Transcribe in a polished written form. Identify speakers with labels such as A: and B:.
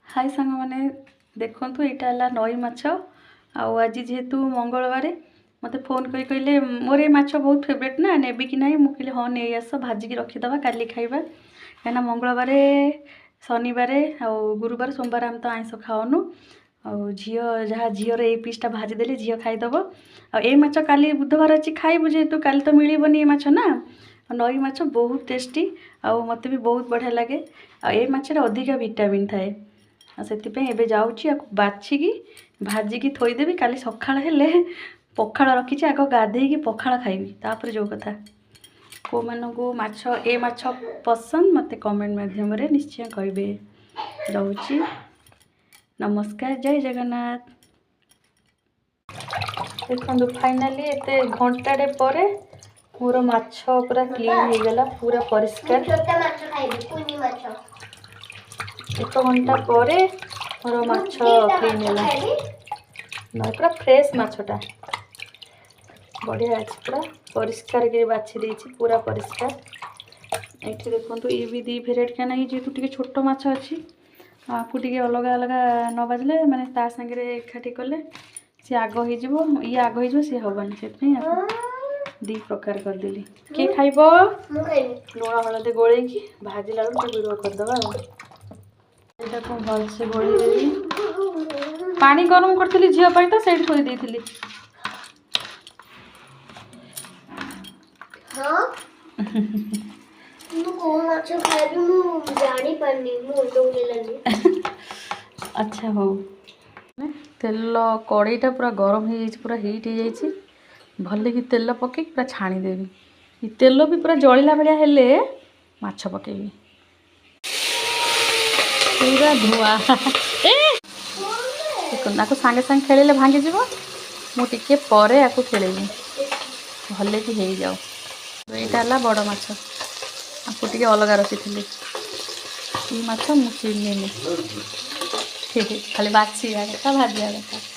A: हाय सांग मैंने देखु यहाँ नई माछ आज जेहेतु मंगलवार मत फोन कर कहले मोर ये माछ बहुत फेवरेट ना नेबी कि ना मुझे हाँ नहीं आस भाजिकी रखीदे काली खाइबा कहीं मंगलवार शनिवार आ गुरुवार सोमवार आम तो आइंस खाओनु झी जहाँ झीर ये पीसटा भाजीदेली झी खाईदब आई माछ काली बुधवार अच्छी खाइबु जेहेतु काली तो मिलबनी ये माछ ना नई माछ बहुत टेस्टी आ मत भी बहुत बढ़िया लगे आई माछ अधिका विटामिन थाए से जाऊँगी बाछिकी भाजिकी थोईदेवी काली सकाळ हेले पखाड़ रखी आग गाधे पखाड़ खाइबी तापर जो कथा को मानू माछ ए माछ पसंद मत कमेंट माध्यम निश्चय कहे रोची नमस्कार जय जगन्नाथ। देखो फाइनाली एते घंटाटे परे मोर माछ पूरा क्लीन हो गला पूरा परिष्कार एक घंटा पर मोर माछ क्लीन है पूरा फ्रेश माछटा बढ़िया अच्छे पूरा परिष्कार के बाछी देछि पूरा परिष्कार ये देखो ये भी दी भेराइट क्या नहीं जेहेतु टी छोट माछ अच्छी आपको टी अलग अलग न बाजले मैंने ता सागे एकाठी कले सी आग हो ये आग हो सी हेनी से दी प्रकार करदेली किए खाइब लुण हलदी गोल भाजला बेलू करदे को भलसे गोली देवी पानी गरम करी झील तो से थोड़ी देती अच्छा हो तेल कड़ईटा पूरा गरम हो पूरा हिट हो जाए भल कि तेल पकई पूरा छाणीदेवी तेल भी पूरा जलिला भाया हेले माछ पकेबी पूरा धुआ देखो सांगे सांगे खेले भांगी जीव मुझे पर आपको खेलेबी भले कि हो जाओ यहाँ बड़ माछ आपको टे अलग रखी ये माछ मुझे खाली बाछिया कथा भाजिया कथा।